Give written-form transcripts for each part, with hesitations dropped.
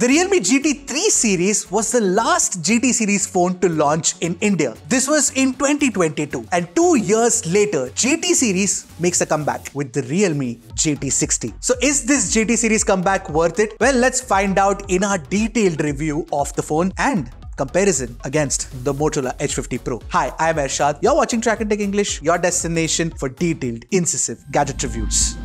The Realme GT3 series was the last GT series phone to launch in India. This was in 2022, and 2 years later, GT series makes a comeback with the Realme GT60. So is this GT series comeback worth it? Well, let's find out in our detailed review of the phone and comparison against the Motorola Edge 50 Pro. Hi, I am Ershad. You're watching Trakin Tech English, your destination for detailed, incisive gadget reviews.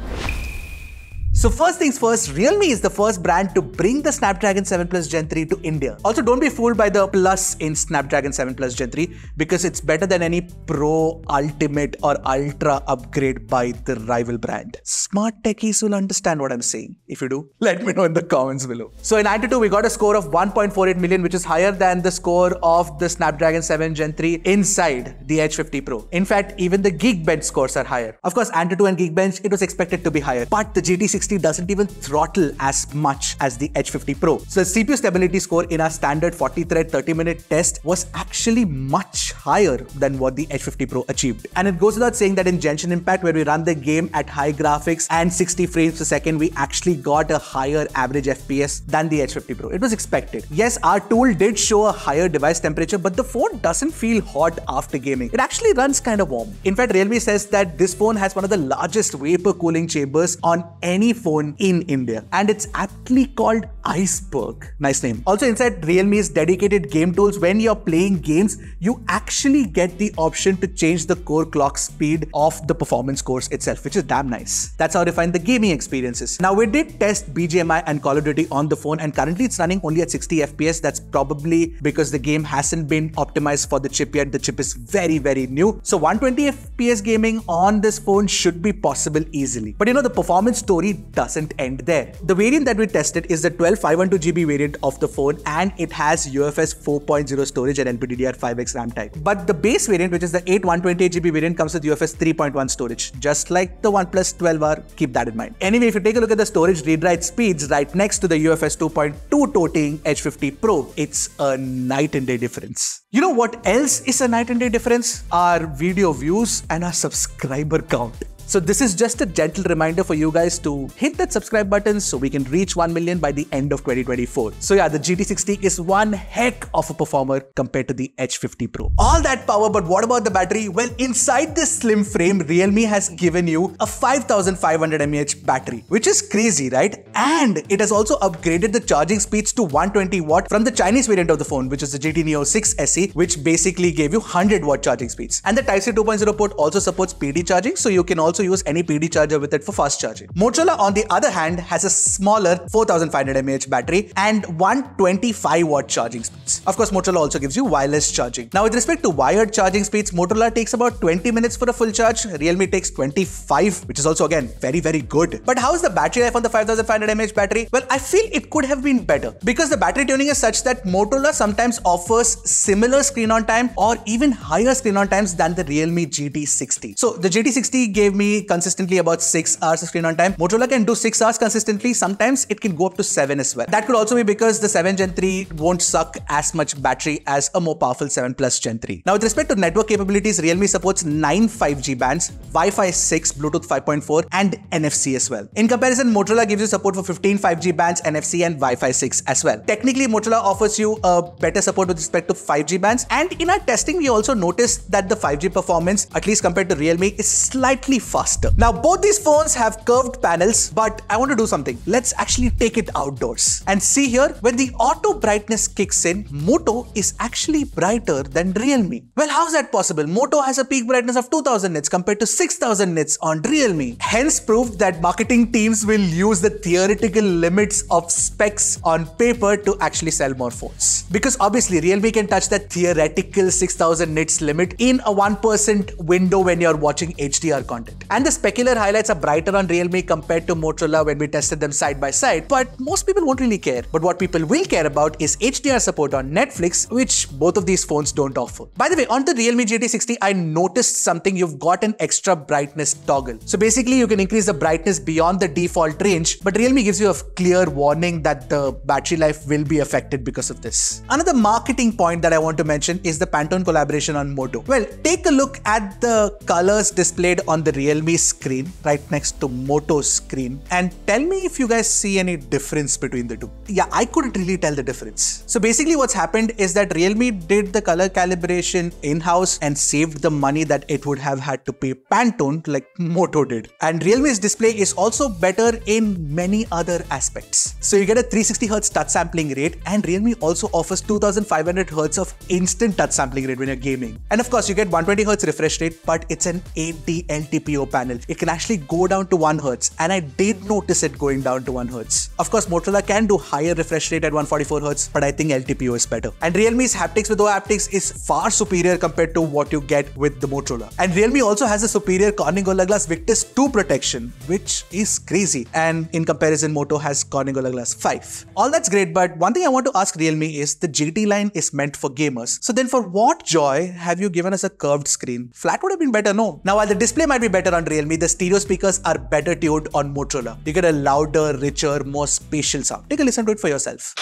So first things first, Realme is the first brand to bring the Snapdragon 7 Plus Gen 3 to India. Also, don't be fooled by the plus in Snapdragon 7 Plus Gen 3 because it's better than any Pro, Ultimate or Ultra upgrade by the rival brand. Smart techies will understand what I'm saying. If you do, let me know in the comments below. So in Antutu, we got a score of 1.48 million, which is higher than the score of the Snapdragon 7 Gen 3 inside the Edge 50 Pro. In fact, even the Geekbench scores are higher. Of course, Antutu and Geekbench, it was expected to be higher, but the GT60 doesn't even throttle as much as the Edge 50 Pro. So the CPU stability score in our standard 40-thread 30-minute test was actually much higher than what the Edge 50 Pro achieved. And it goes without saying that in Genshin Impact, where we run the game at high graphics and 60 frames per second, we actually got a higher average FPS than the Edge 50 Pro. It was expected. Yes, our tool did show a higher device temperature, but the phone doesn't feel hot after gaming. It actually runs kind of warm. In fact, Realme says that this phone has one of the largest vapor cooling chambers on any phone in India, and it's aptly called Iceberg. Nice name. Also inside Realme's dedicated game tools, when you're playing games, you actually get the option to change the core clock speed of the performance cores itself, which is damn nice. That's how refined the gaming experience is. Now, we did test BGMI and Call of Duty on the phone, and currently it's running only at 60 FPS. That's probably because the game hasn't been optimized for the chip yet. The chip is very, very new. So 120 FPS gaming on this phone should be possible easily. But you know, the performance story doesn't end there. The variant that we tested is the 12512GB variant of the phone, and it has UFS 4.0 storage and LPDDR5X RAM type. But the base variant, which is the 8128GB variant, comes with UFS 3.1 storage, just like the OnePlus 12R. Keep that in mind. Anyway, if you take a look at the storage read-write speeds right next to the UFS 2.2 toting Edge 50 Pro, it's a night and day difference. You know what else is a night and day difference? Our video views and our subscriber count. So this is just a gentle reminder for you guys to hit that subscribe button so we can reach 1 million by the end of 2024. So yeah, the GT60 is one heck of a performer compared to the Edge 50 Pro. All that power, but what about the battery? Well, inside this slim frame, Realme has given you a 5500 mAh battery, which is crazy, right? And it has also upgraded the charging speeds to 120 watt from the Chinese variant of the phone, which is the GT Neo 6 SE, which basically gave you 100 watt charging speeds. And the Type-C 2.0 port also supports PD charging, so you can also use any PD charger with it for fast charging. Motorola, on the other hand, has a smaller 4500 mAh battery and 125 watt charging speeds. Of course, Motorola also gives you wireless charging. Now, with respect to wired charging speeds, Motorola takes about 20 minutes for a full charge. Realme takes 25, which is also again very, very good. But how is the battery life on the 5500 mAh battery? Well, I feel it could have been better because the battery tuning is such that Motorola sometimes offers similar screen on time or even higher screen on times than the Realme GT60. So the GT60 gave me consistently about 6 hours of screen on time. Motorola can do 6 hours consistently. Sometimes it can go up to 7 as well. That could also be because the 7 Gen 3 won't suck as much battery as a more powerful 7 Plus Gen 3. Now, with respect to network capabilities, Realme supports 9 5G bands, Wi-Fi 6, Bluetooth 5.4 and NFC as well. In comparison, Motorola gives you support for 15 5G bands, NFC and Wi-Fi 6 as well. Technically, Motorola offers you a better support with respect to 5G bands, and in our testing, we also noticed that the 5G performance, at least compared to Realme, is slightly faster. Now, both these phones have curved panels, but I want to do something. Let's actually take it outdoors and see here, when the auto brightness kicks in, Moto is actually brighter than Realme. Well, how's that possible? Moto has a peak brightness of 2000 nits compared to 6000 nits on Realme. Hence proof that marketing teams will use the theoretical limits of specs on paper to actually sell more phones. Because obviously Realme can touch that theoretical 6000 nits limit in a 1% window when you're watching HDR content. And the specular highlights are brighter on Realme compared to Motorola when we tested them side by side, but most people won't really care. But what people will care about is HDR support on Netflix, which both of these phones don't offer. By the way, on the Realme GT60, I noticed something. You've got an extra brightness toggle. So basically, you can increase the brightness beyond the default range, but Realme gives you a clear warning that the battery life will be affected because of this. Another marketing point that I want to mention is the Pantone collaboration on Moto. Well, take a look at the colors displayed on the Realme Realme screen right next to Moto's screen and tell me if you guys see any difference between the two. Yeah, I couldn't really tell the difference. So basically what's happened is that Realme did the color calibration in-house and saved the money that it would have had to pay Pantone like Moto did. And Realme's display is also better in many other aspects. So you get a 360Hz touch sampling rate, and Realme also offers 2500Hz of instant touch sampling rate when you're gaming. And of course you get 120Hz refresh rate, but it's an 8D LTPO panel. It can actually go down to 1Hz, and I did notice it going down to 1Hz. Of course Motorola can do higher refresh rate at 144Hz, but I think LTPO is better. And Realme's haptics with OAptics is far superior compared to what you get with the Motorola. And Realme also has a superior Corning Gorilla Glass Victus 2 protection, which is crazy. And in comparison, Moto has Corning Gorilla Glass 5. All that's great, but one thing I want to ask Realme is the GT line is meant for gamers. So then for what joy have you given us a curved screen? Flat would have been better, no? Now while the display might be better on Realme, the stereo speakers are better tuned on Motorola. You get a louder, richer, more spatial sound. Take a listen to it for yourself.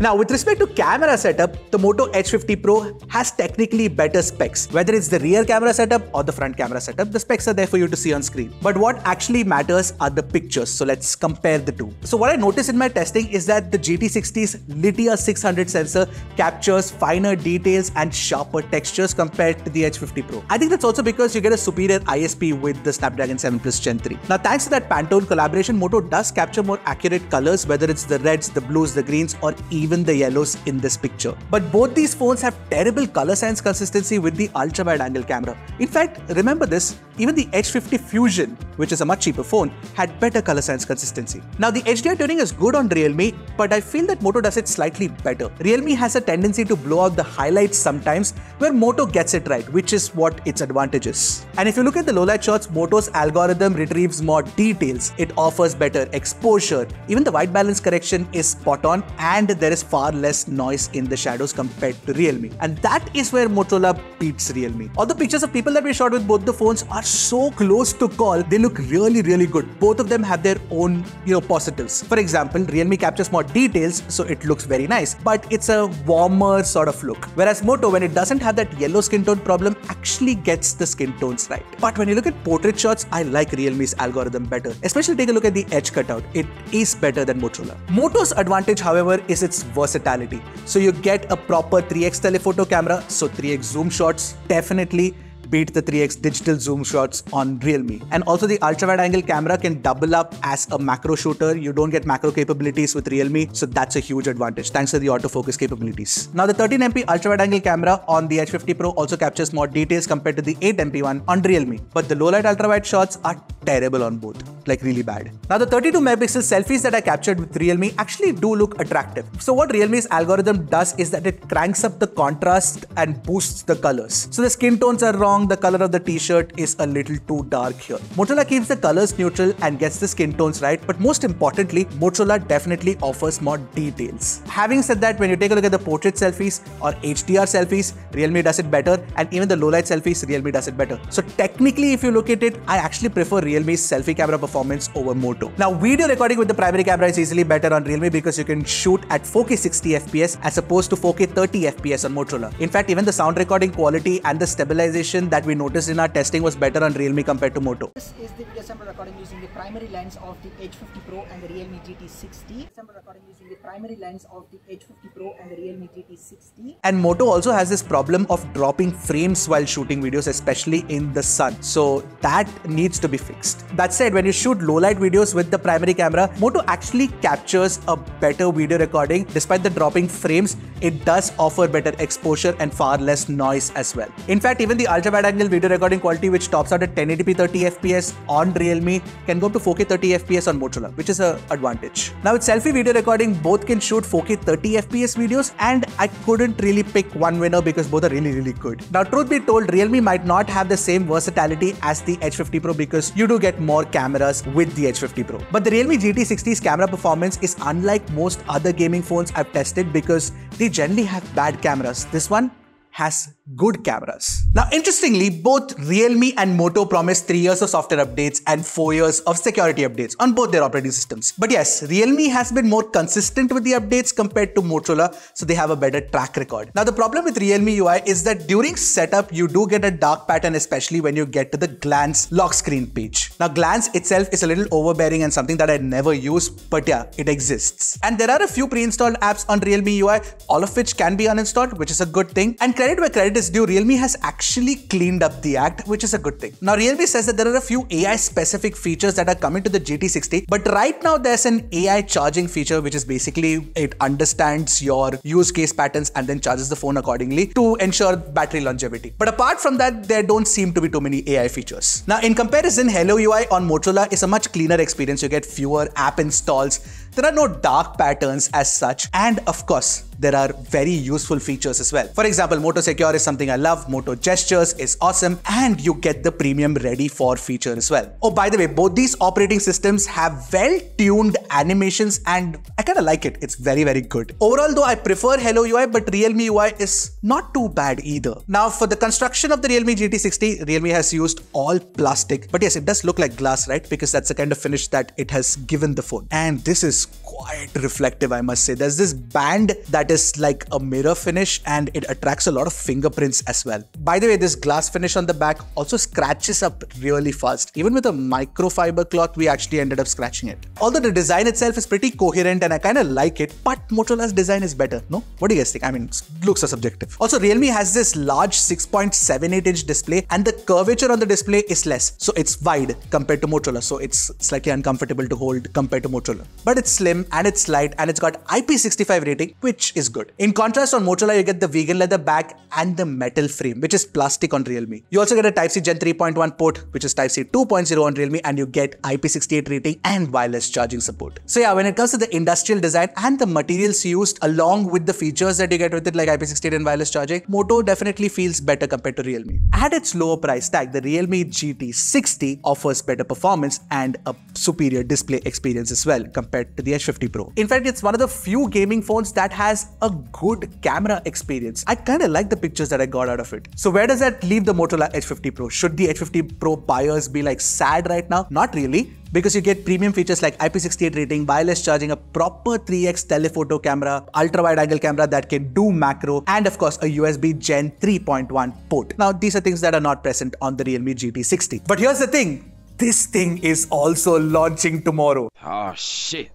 Now, with respect to camera setup, the Moto Edge 50 Pro has technically better specs. Whether it's the rear camera setup or the front camera setup, the specs are there for you to see on screen. But what actually matters are the pictures. So let's compare the two. So what I noticed in my testing is that the GT60's Lydia 600 sensor captures finer details and sharper textures compared to the Edge 50 Pro. I think that's also because you get a superior ISP with the Snapdragon 7 Plus Gen 3. Now, thanks to that Pantone collaboration, Moto does capture more accurate colors, whether it's the reds, the blues, the greens, or even the yellows in this picture. But both these phones have terrible color science consistency with the ultra wide angle camera. In fact, remember this, even the Edge 50 Fusion, which is a much cheaper phone, had better color science consistency. Now the HDR tuning is good on Realme, but I feel that Moto does it slightly better. Realme has a tendency to blow out the highlights sometimes, where Moto gets it right, which is what its advantage is. And if you look at the low light shots, Moto's algorithm retrieves more details. It offers better exposure. Even the white balance correction is spot on, and there is far less noise in the shadows compared to Realme. And that is where Motorola beats Realme. All the pictures of people that we shot with both the phones are so close to call, they look really, really good. Both of them have their own, positives. For example, Realme captures more details, so it looks very nice, but it's a warmer sort of look. Whereas Moto, when it doesn't have that yellow skin tone problem, actually gets the skin tones right. But when you look at portrait shots, I like Realme's algorithm better. Especially take a look at the edge cutout. It is better than Motorola. Moto's advantage, however, is its versatility. So you get a proper 3x telephoto camera, so 3x zoom shots definitely beat the 3x digital zoom shots on Realme. And also the ultra wide angle camera can double up as a macro shooter. You don't get macro capabilities with Realme, so that's a huge advantage thanks to the autofocus capabilities. Now the 13MP ultra wide angle camera on the Edge 50 Pro also captures more details compared to the 8MP one on Realme, but the low light ultra wide shots are terrible on both, like really bad. Now the 32 megapixel selfies that I captured with Realme actually do look attractive. So what Realme's algorithm does is that it cranks up the contrast and boosts the colors. So the skin tones are wrong, the color of the t-shirt is a little too dark here. Motorola keeps the colors neutral and gets the skin tones right, but most importantly, Motorola definitely offers more details. Having said that, when you take a look at the portrait selfies or HDR selfies, Realme does it better, and even the low light selfies, Realme does it better. So technically, if you look at it, I actually prefer Realme's selfie camera performance over Moto. Now, video recording with the primary camera is easily better on Realme because you can shoot at 4K 60 FPS as opposed to 4K 30 FPS on Motorola. In fact, even the sound recording quality and the stabilization that we noticed in our testing was better on Realme compared to Moto. This is the video sample recording using the primary lens of the Edge 50 Pro and the Realme GT60. Sample recording using the primary lens of the Edge 50 Pro and the Realme GT60. And Moto also has this problem of dropping frames while shooting videos, especially in the sun. So that needs to be fixed. That said, when you shoot low light videos with the primary camera, Moto actually captures a better video recording. Despite the dropping frames, it does offer better exposure and far less noise as well. In fact, even the ultra wide angle video recording quality, which tops out at 1080p 30 FPS on Realme, can go up to 4K 30 FPS on Motorola, which is an advantage. Now with selfie video recording, both can shoot 4K 30 FPS videos, and I couldn't really pick one winner because both are really, really good. Now truth be told, Realme might not have the same versatility as the Edge 50 Pro because you do get more cameras with the Edge 50 Pro. But the Realme GT60's camera performance is unlike most other gaming phones I've tested because they generally have bad cameras. This one has good cameras. Now, interestingly, both Realme and Moto promise 3 years of software updates and 4 years of security updates on both their operating systems. But yes, Realme has been more consistent with the updates compared to Motorola, so they have a better track record. Now, the problem with Realme UI is that during setup, you do get a dark pattern, especially when you get to the glance lock screen page. Now, glance itself is a little overbearing and something that I never use, but yeah, it exists. And there are a few pre-installed apps on Realme UI, all of which can be uninstalled, which is a good thing. And credit where credit is due, Realme has actually cleaned up the act, which is a good thing. Now, Realme says that there are a few AI-specific features that are coming to the GT60, but right now there's an AI charging feature, which is basically it understands your use case patterns and then charges the phone accordingly to ensure battery longevity. But apart from that, there don't seem to be too many AI features. Now, in comparison, Hello UI on Motorola is a much cleaner experience. You get fewer app installs. There are no dark patterns as such. And of course, there are very useful features as well. For example, Moto Secure is something I love. Moto Gestures is awesome. And you get the premium ready for feature as well. Oh, by the way, both these operating systems have well-tuned animations and I kind of like it. It's very, very good. Overall though, I prefer Hello UI, but Realme UI is not too bad either. Now, for the construction of the Realme GT60, Realme has used all plastic. But yes, it does look like glass, right? Because that's the kind of finish that it has given the phone. And this is quite reflective, I must say. There's this band that is like a mirror finish and it attracts a lot of fingerprints as well. By the way, this glass finish on the back also scratches up really fast. Even with a microfiber cloth, we actually ended up scratching it. Although the design itself is pretty coherent and I kind of like it, but Motorola's design is better, no? What do you guys think? I mean, looks are subjective. Also, Realme has this large 6.78-inch display and the curvature on the display is less. So it's wide compared to Motorola. So it's slightly uncomfortable to hold compared to Motorola. But it's slim and it's light and it's got IP65 rating, which is good. In contrast, on Motorola, you get the vegan leather back and the metal frame, which is plastic on Realme. You also get a Type-C Gen 3.1 port, which is Type-C 2.0 on Realme, and you get IP68 rating and wireless charging support. So yeah, when it comes to the industrial design and the materials used along with the features that you get with it, like IP68 and wireless charging, Moto definitely feels better compared to Realme. At its lower price tag, the Realme GT60 offers better performance and a superior display experience as well compared to the Edge 50 Pro. In fact, it's one of the few gaming phones that has a good camera experience. I kind of like the pictures that I got out of it. So where does that leave the Motorola Edge 50 Pro? Should the Edge 50 Pro buyers be like sad right now? Not really, because you get premium features like IP68 rating, wireless charging, a proper 3x telephoto camera, ultra wide angle camera that can do macro, and of course a USB Gen 3.1 port. Now these are things that are not present on the Realme GT60. But here's the thing, this thing is also launching tomorrow. Oh shit,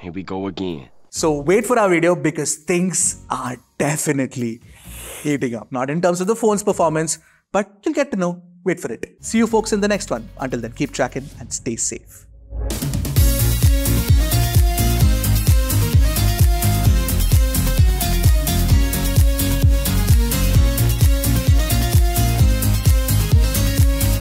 here we go again. So wait for our video because things are definitely heating up. Not in terms of the phone's performance, but you'll get to know. Wait for it. See you folks in the next one. Until then, keep tracking and stay safe.